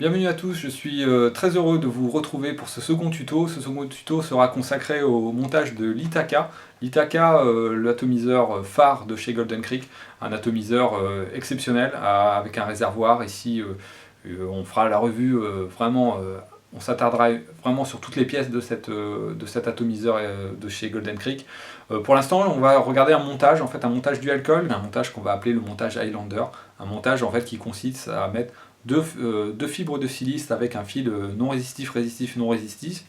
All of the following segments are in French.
Bienvenue à tous, je suis très heureux de vous retrouver pour ce second tuto. Ce second tuto sera consacré au montage de l'Ithaca. L'Ithaca, l'atomiseur phare de chez Golden Creek, un atomiseur exceptionnel avec un réservoir. Ici, on fera la revue vraiment, on s'attardera vraiment sur toutes les pièces de cet atomiseur de chez Golden Creek. Pour l'instant, on va regarder un montage, en fait un montage dual coil, un montage qu'on va appeler le montage Highlander, un montage en fait qui consiste à mettre deux fibres de silice avec un fil non résistif, résistif, non résistif,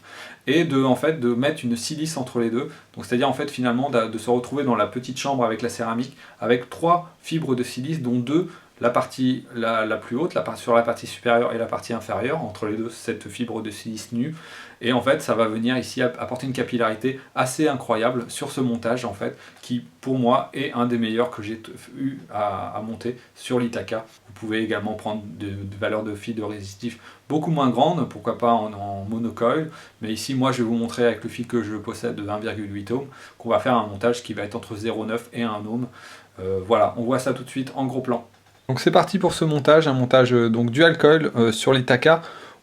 et en fait, de mettre une silice entre les deux. Donc c'est-à-dire en fait finalement de se retrouver dans la petite chambre avec la céramique, avec trois fibres de silice, dont deux, la partie la plus haute, sur la partie supérieure et la partie inférieure, entre les deux, cette fibre de silice nue. Et en fait, ça va venir ici apporter une capillarité assez incroyable sur ce montage, en fait, qui pour moi est un des meilleurs que j'ai eu à monter sur l'Ithaca. Vous pouvez également prendre de valeurs de fil de résistif beaucoup moins grandes, pourquoi pas en monocoil, mais ici moi je vais vous montrer avec le fil que je possède de 1,8 ohm qu'on va faire un montage qui va être entre 0,9 et 1 ohm. Voilà, on voit ça tout de suite en gros plan. Donc c'est parti pour ce montage, un montage donc dual coil sur l'Ithaca.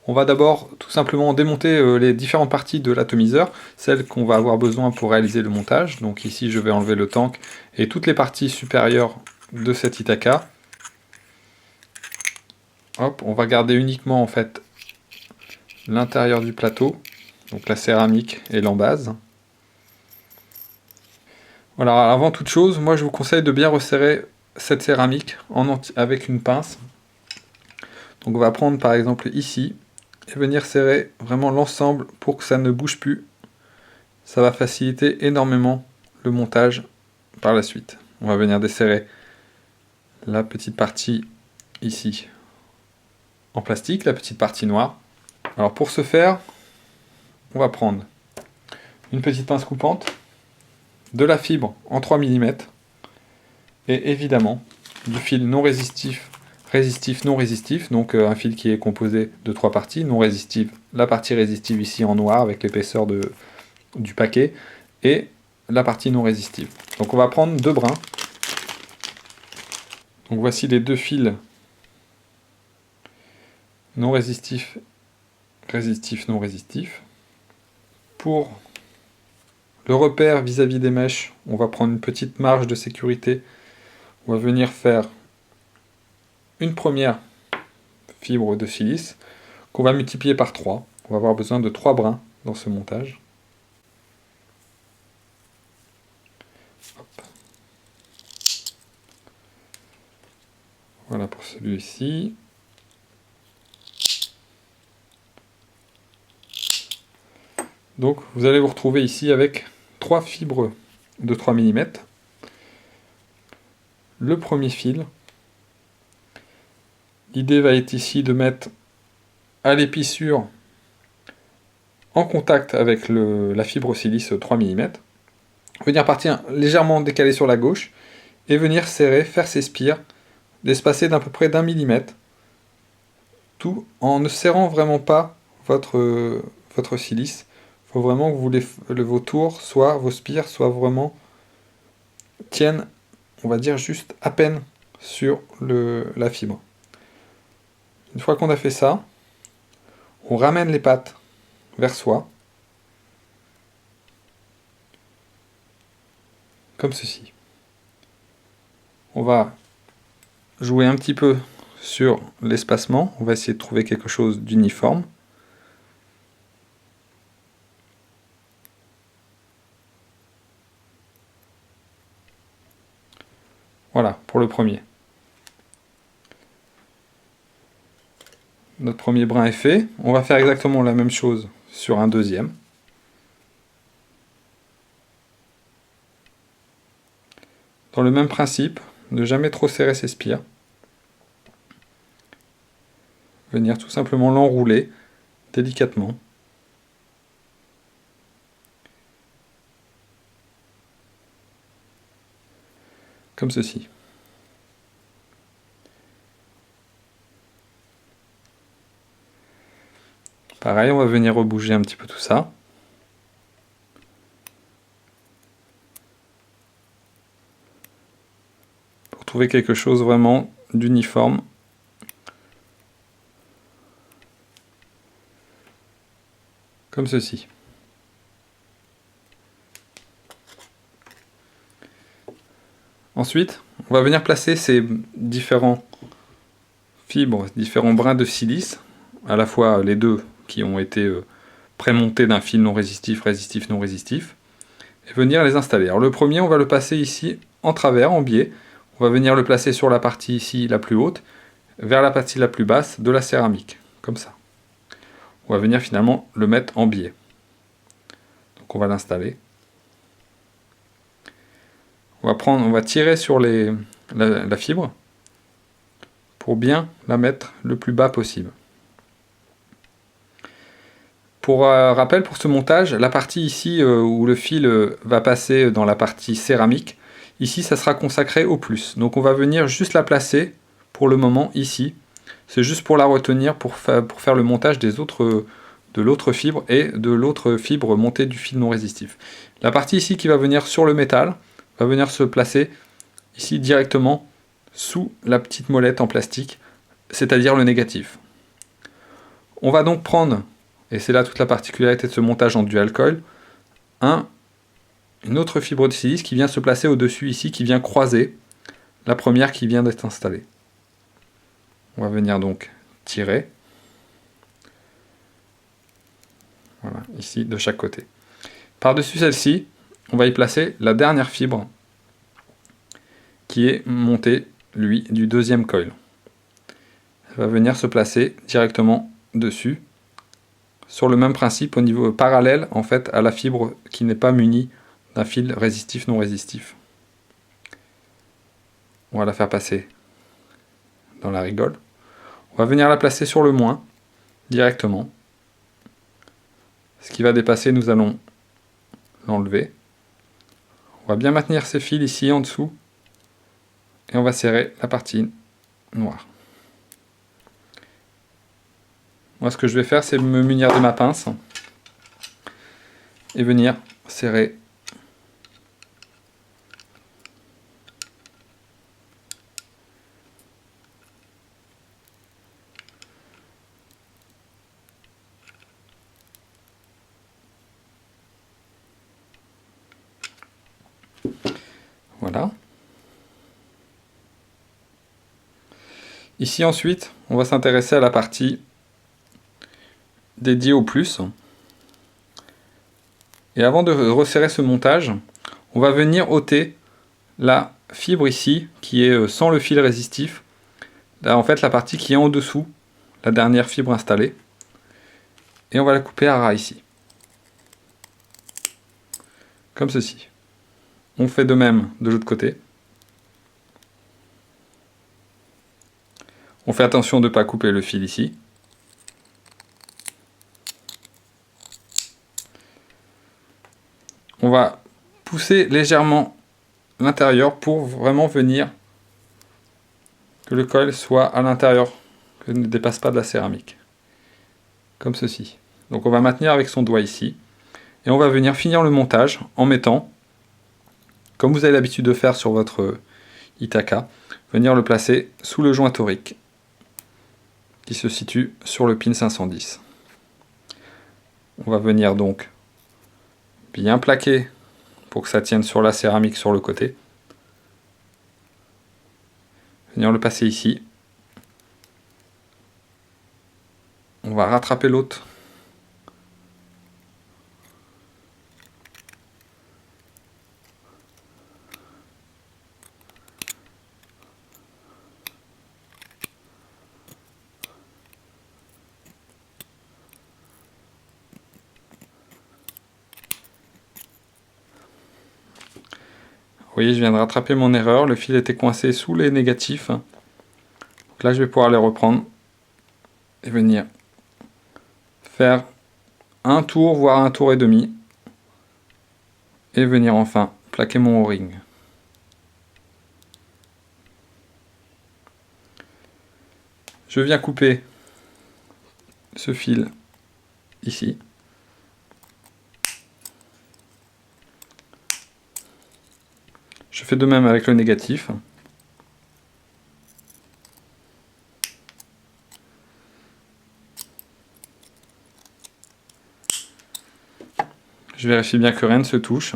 On va d'abord tout simplement démonter les différentes parties de l'atomiseur, celles qu'on va avoir besoin pour réaliser le montage. Donc ici je vais enlever le tank et toutes les parties supérieures de cet Ithaca. Hop, on va garder uniquement en fait l'intérieur du plateau, donc la céramique et l'embase. Voilà, avant toute chose, moi je vous conseille de bien resserrer cette céramique avec une pince. Donc on va prendre par exemple ici et venir serrer vraiment l'ensemble pour que ça ne bouge plus. Ça va faciliter énormément le montage par la suite. On va venir desserrer la petite partie ici en plastique, la petite partie noire. Alors pour ce faire, on va prendre une petite pince coupante, de la fibre en 3 mm et évidemment du fil non résistif, résistif, non résistif, donc un fil qui est composé de trois parties, non résistive, la partie résistive ici en noir avec l'épaisseur du paquet, et la partie non résistive. Donc on va prendre deux brins. Donc voici les deux fils non résistifs, résistif, non résistif. Pour le repère vis-à-vis des mèches, on va prendre une petite marge de sécurité. On va venir faire une première fibre de silice qu'on va multiplier par 3. On va avoir besoin de 3 brins dans ce montage. Hop. Voilà pour celui-ci. Donc vous allez vous retrouver ici avec 3 fibres de 3 mm. Le premier fil, l'idée va être ici de mettre à l'épissure en contact avec la fibre silice 3 mm, venir partir légèrement décalé sur la gauche et venir serrer, faire ses spires, d'espacer d'à peu près d'1 millimètre, tout en ne serrant vraiment pas votre silice. Il faut vraiment que vos tours, vos spires, tiennent, on va dire juste à peine sur la fibre. Une fois qu'on a fait ça, on ramène les pattes vers soi, comme ceci. On va jouer un petit peu sur l'espacement, on va essayer de trouver quelque chose d'uniforme. Voilà, pour le premier. Notre premier brin est fait. On va faire exactement la même chose sur un deuxième. Dans le même principe, ne jamais trop serrer ses spires. Venir tout simplement l'enrouler délicatement. Comme ceci. Pareil, on va venir rebouger un petit peu tout ça. Pour trouver quelque chose vraiment d'uniforme. comme ceci. Ensuite, on va venir placer ces différents fibres, différents brins de silice, à la fois les deux qui ont été prémontés d'un fil non résistif, résistif, non résistif, et venir les installer. Alors le premier, on va le passer ici en travers, en biais. On va venir le placer sur la partie ici la plus haute, vers la partie la plus basse de la céramique, comme ça. On va venir finalement le mettre en biais. Donc on va l'installer. On va tirer sur la fibre pour bien la mettre le plus bas possible. Pour rappel, pour ce montage, la partie ici où le fil va passer dans la partie céramique, ici ça sera consacré au plus. Donc on va venir juste la placer pour le moment ici. C'est juste pour la retenir pour faire le montage de l'autre fibre et de l'autre fibre montée du fil non résistif. La partie ici qui va venir sur le métal va venir se placer ici directement sous la petite molette en plastique, c'est-à-dire le négatif. On va donc prendre, et c'est là toute la particularité de ce montage en dual coil, une autre fibre de silice qui vient se placer au-dessus ici, qui vient croiser la première qui vient d'être installée. On va venir donc tirer, voilà, ici de chaque côté. Par-dessus celle-ci, on va y placer la dernière fibre qui est montée, lui, du deuxième coil. Elle va venir se placer directement dessus, sur le même principe, au niveau parallèle en fait à la fibre qui n'est pas munie d'un fil résistif non résistif. On va la faire passer dans la rigole. On va venir la placer sur le moins, directement. Ce qui va dépasser, nous allons l'enlever. On va bien maintenir ces fils ici en dessous. Et on va serrer la partie noire. Moi, ce que je vais faire, c'est me munir de ma pince et venir serrer voilà. Ici ensuite, on va s'intéresser à la partie dédiée au plus. Et avant de resserrer ce montage, on va venir ôter la fibre ici, qui est sans le fil résistif. Là, en fait, la partie qui est en dessous, la dernière fibre installée. Et on va la couper à ras ici. Comme ceci. On fait de même de l'autre côté. On fait attention de ne pas couper le fil ici. On va pousser légèrement l'intérieur pour vraiment venir que le coil soit à l'intérieur, que ne dépasse pas de la céramique. Comme ceci. Donc on va maintenir avec son doigt ici. Et on va venir finir le montage en mettant, comme vous avez l'habitude de faire sur votre Itaka, venir le placer sous le joint torique qui se situe sur le pin 510. On va venir donc bien plaquer pour que ça tienne sur la céramique sur le côté. Venir le passer ici. On va rattraper l'autre. Vous voyez, je viens de rattraper mon erreur, le fil était coincé sous les négatifs. Donc là, je vais pouvoir les reprendre et venir faire un tour, voire un tour et demi. Et venir enfin plaquer mon O-ring. Je viens couper ce fil ici. Je fais de même avec le négatif. Je vérifie bien que rien ne se touche.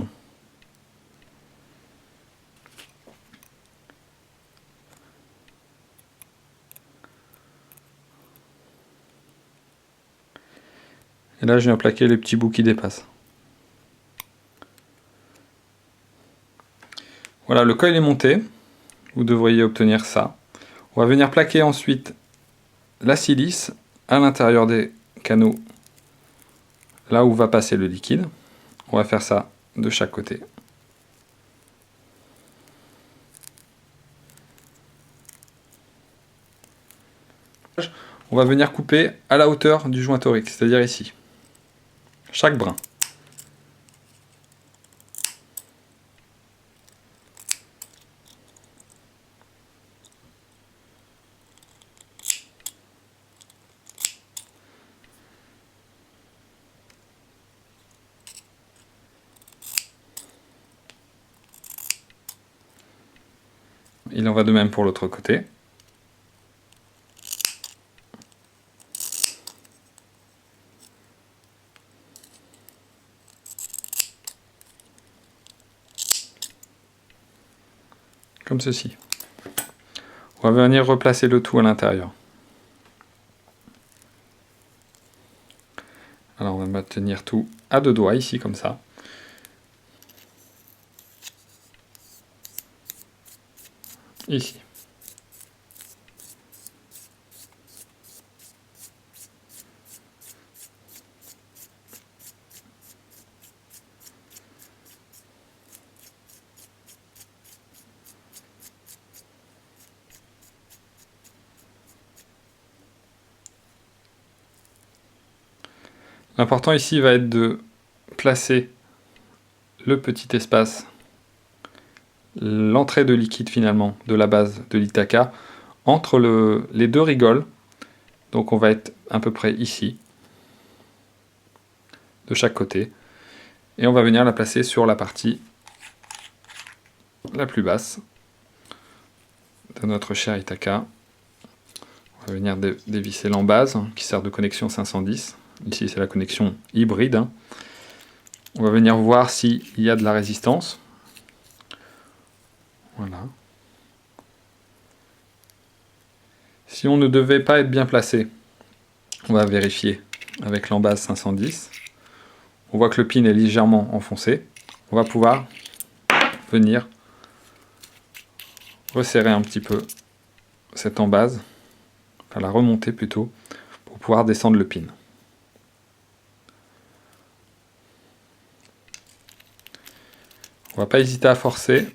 Et là, je viens plaquer les petits bouts qui dépassent. Voilà, le coil est monté. Vous devriez obtenir ça. On va venir plaquer ensuite la silice à l'intérieur des canaux, là où va passer le liquide. On va faire ça de chaque côté. On va venir couper à la hauteur du joint torique, c'est-à-dire ici. Chaque brin. Il en va de même pour l'autre côté. Comme ceci. On va venir replacer le tout à l'intérieur. Alors on va maintenir tout à 2 doigts ici comme ça. Ici. L'important ici va être de placer le petit espace, l'entrée de liquide finalement de la base de l'Ithaca entre les deux rigoles. Donc on va être à peu près ici, de chaque côté. Et on va venir la placer sur la partie la plus basse de notre cher Ithaca. On va venir dévisser l'embase qui sert de connexion 510. Ici c'est la connexion hybride. On va venir voir s'il y a de la résistance. Voilà. Si on ne devait pas être bien placé, on va vérifier avec l'embase 510. On voit que le pin est légèrement enfoncé. On va pouvoir venir resserrer un petit peu cette embase, enfin la remonter plutôt, pour pouvoir descendre le pin. On va pas hésiter à forcer.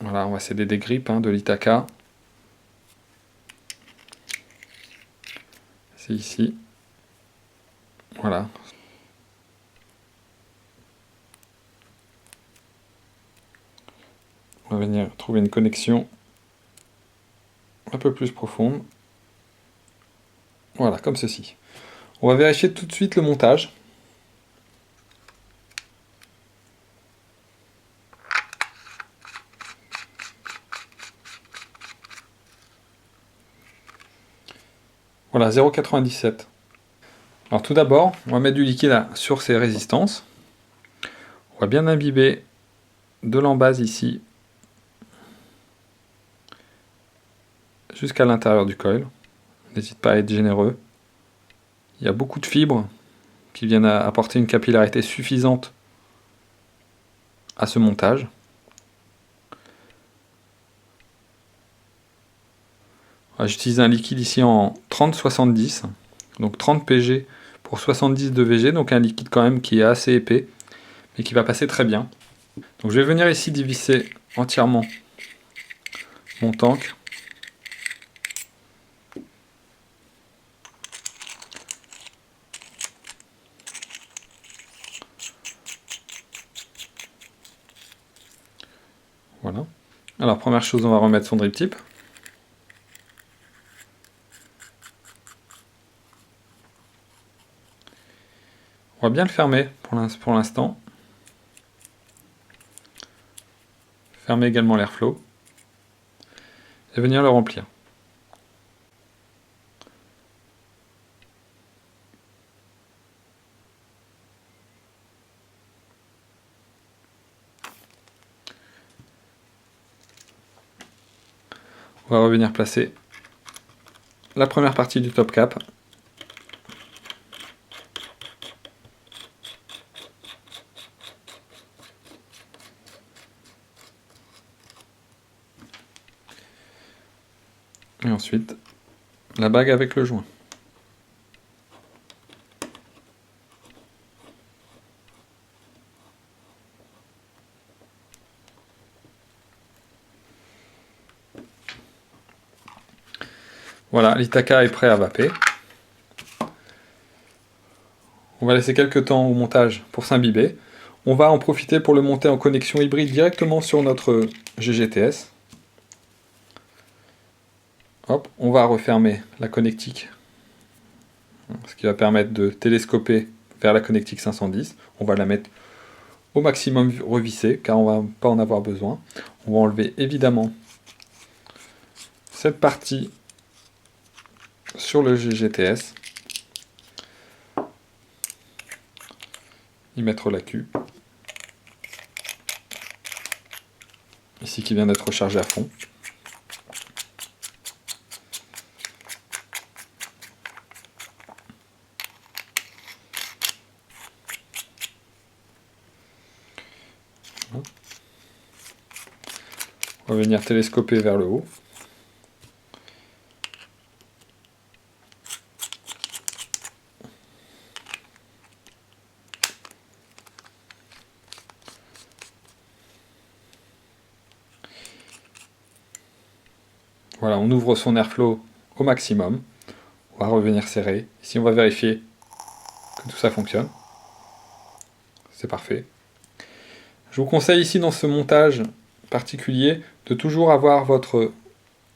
Voilà, on va céder des grippes de l'Ithaca. C'est ici. Voilà. On va venir trouver une connexion un peu plus profonde. Voilà, comme ceci. On va vérifier tout de suite le montage. Voilà, 0,97. Alors tout d'abord, on va mettre du liquide sur ces résistances. On va bien imbiber de l'embase ici jusqu'à l'intérieur du coil. N'hésite pas à être généreux. Il y a beaucoup de fibres qui viennent apporter une capillarité suffisante à ce montage. J'utilise un liquide ici en 30-70, donc 30 pg pour 70 de VG, donc un liquide quand même qui est assez épais, mais qui va passer très bien. Donc je vais venir ici dévisser entièrement mon tank. Voilà. Alors première chose, on va remettre son drip tip. On va bien le fermer pour l'instant. Fermer également l'airflow. Et venir le remplir. On va revenir placer la première partie du top cap. Et ensuite, la bague avec le joint. Voilà, l'Itaka est prêt à vaper. On va laisser quelques temps au montage pour s'imbiber. On va en profiter pour le monter en connexion hybride directement sur notre GGTS. Hop, on va refermer la connectique, ce qui va permettre de télescoper vers la connectique 510. On va la mettre au maximum revissée, car on ne va pas en avoir besoin. On va enlever évidemment cette partie sur le GGTS, y mettre la queue, ici qui vient d'être rechargé à fond. On va venir télescoper vers le haut. Voilà, on ouvre son airflow au maximum. On va revenir serrer. Ici, on va vérifier que tout ça fonctionne. C'est parfait. Je vous conseille ici, dans ce montage particulier, de toujours avoir votre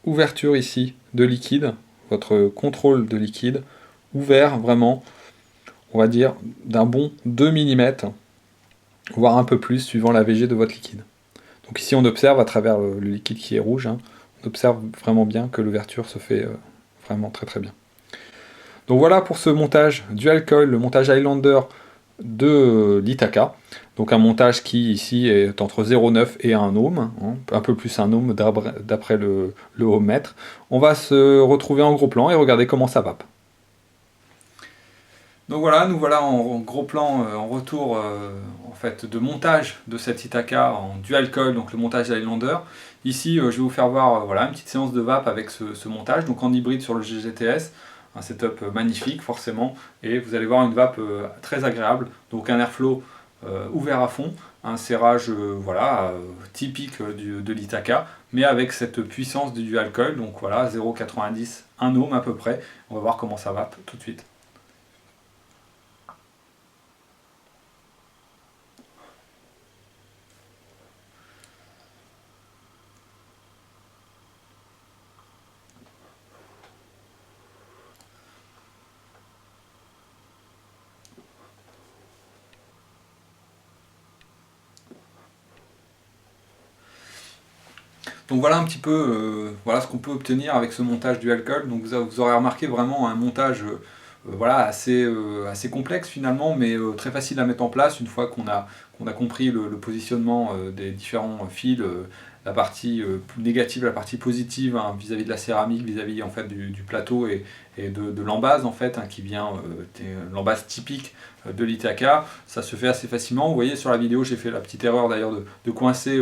ouverture ici de liquide, votre contrôle de liquide, ouvert vraiment, on va dire, d'un bon 2 mm, voire un peu plus, suivant la VG de votre liquide. Donc ici, on observe à travers le liquide qui est rouge, hein, on observe vraiment bien que l'ouverture se fait vraiment très très bien. Donc voilà pour ce montage dual coil, le montage Highlander de l'Itaka. Donc un montage qui ici est entre 0,9 et 1 ohm, hein, un peu plus 1 ohm d'après le ohmmètre. On va se retrouver en gros plan et regarder comment ça vape. Donc voilà, nous voilà en gros plan, en retour en fait, de montage de cette Itaka en dual coil, donc le montage Highlander. Ici, je vais vous faire voir voilà, une petite séance de vape avec ce montage, donc en hybride sur le GGTS. Un setup magnifique forcément, et vous allez voir une vape très agréable, donc un airflow ouvert à fond, un serrage voilà, typique de l'Itaka, mais avec cette puissance du dual coil, donc voilà, 0,90, 1 ohm à peu près. On va voir comment ça vape tout de suite. Donc voilà un petit peu voilà ce qu'on peut obtenir avec ce montage dual coil. Donc vous aurez remarqué vraiment un montage voilà, assez complexe finalement, mais très facile à mettre en place une fois qu'on a compris le positionnement des différents fils, la partie négative, la partie positive hein, vis-à-vis de la céramique, vis-à-vis en fait, du plateau et de l'embase en fait, hein, qui vient l'embase typique de l'Itaka. Ça se fait assez facilement. Vous voyez sur la vidéo, j'ai fait la petite erreur d'ailleurs de coincer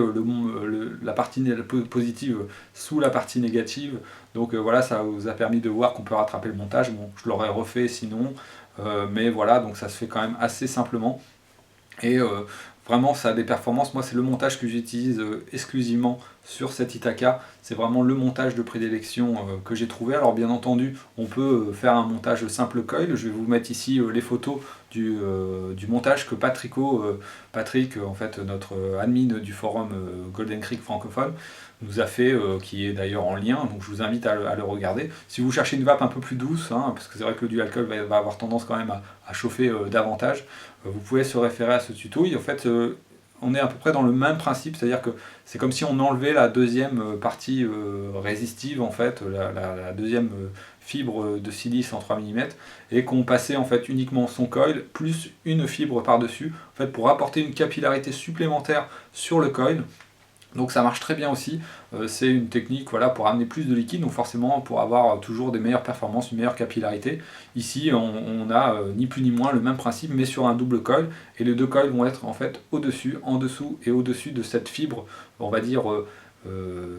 la partie positive sous la partie négative. Donc voilà, ça vous a permis de voir qu'on peut rattraper le montage. Bon, je l'aurais refait sinon, mais voilà, donc ça se fait quand même assez simplement. Et vraiment, ça a des performances. Moi, c'est le montage que j'utilise exclusivement sur cette Itaka. C'est vraiment le montage de prédilection que j'ai trouvé. Alors, bien entendu, on peut faire un montage simple coil. Je vais vous mettre ici les photos du montage que Patrick, en fait, notre admin du forum Golden Creek francophone, nous a fait, qui est d'ailleurs en lien, donc je vous invite à le regarder. Si vous cherchez une vape un peu plus douce, hein, parce que c'est vrai que le dual coil va avoir tendance quand même à chauffer davantage, vous pouvez se référer à ce tuto. Et en fait, on est à peu près dans le même principe, c'est-à-dire que c'est comme si on enlevait la deuxième partie résistive, en fait, la deuxième fibre de silice en 3 mm, et qu'on passait en fait uniquement son coil, plus une fibre par-dessus, en fait, pour apporter une capillarité supplémentaire sur le coil. Donc ça marche très bien aussi, c'est une technique voilà, pour amener plus de liquide, donc forcément pour avoir toujours des meilleures performances, une meilleure capillarité. Ici on a ni plus ni moins le même principe mais sur un double coil, et les deux coils vont être en fait au-dessus, en dessous et au-dessus de cette fibre, on va dire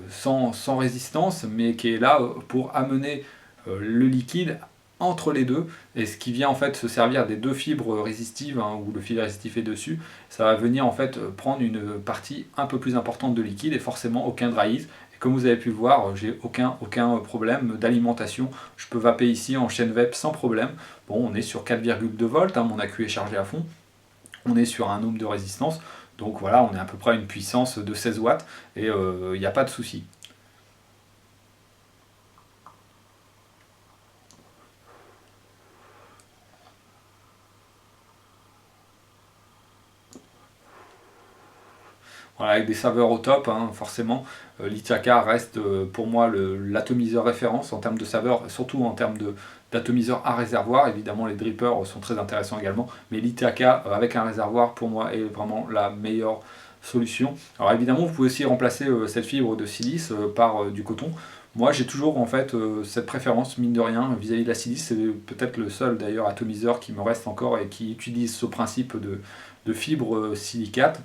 sans résistance, mais qui est là pour amener le liquide entre les deux, et ce qui vient en fait se servir des deux fibres résistives, hein, où le fil résistif est dessus, ça va venir en fait prendre une partie un peu plus importante de liquide et forcément aucun dry ease. Et comme vous avez pu le voir, j'ai aucun problème d'alimentation, je peux vaper ici en chaîne VEP sans problème. Bon, on est sur 4,2 volts, hein, mon accu est chargé à fond, on est sur un ohm de résistance, donc voilà, on est à peu près à une puissance de 16 watts et il n'y a pas de souci. Voilà, avec des saveurs au top, hein, forcément. L'Ithaca reste pour moi l'atomiseur référence en termes de saveur, surtout en termes d'atomiseur à réservoir. Évidemment, les drippers sont très intéressants également, mais l'Ithaca avec un réservoir, pour moi, est vraiment la meilleure solution. Alors évidemment, vous pouvez aussi remplacer cette fibre de silice par du coton. Moi, j'ai toujours en fait cette préférence, mine de rien, vis-à-vis de la silice. C'est peut-être le seul d'ailleurs atomiseur qui me reste encore et qui utilise ce principe de fibre silicate.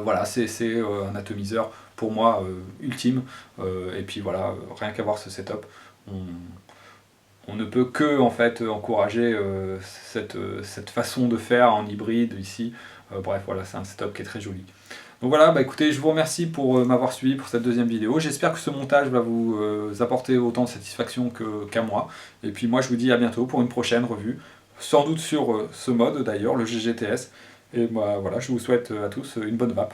Voilà, c'est un atomiseur pour moi ultime. Et puis voilà, rien qu'à voir ce setup, on, on ne peut que en fait encourager cette façon de faire en hybride ici. Bref, voilà, c'est un setup qui est très joli. Donc voilà, bah écoutez, je vous remercie pour m'avoir suivi pour cette deuxième vidéo. J'espère que ce montage va vous apporter autant de satisfaction qu'à moi. Et puis moi, je vous dis à bientôt pour une prochaine revue, sans doute sur ce mode d'ailleurs, le GGTS. Et bah, voilà, je vous souhaite à tous une bonne vape.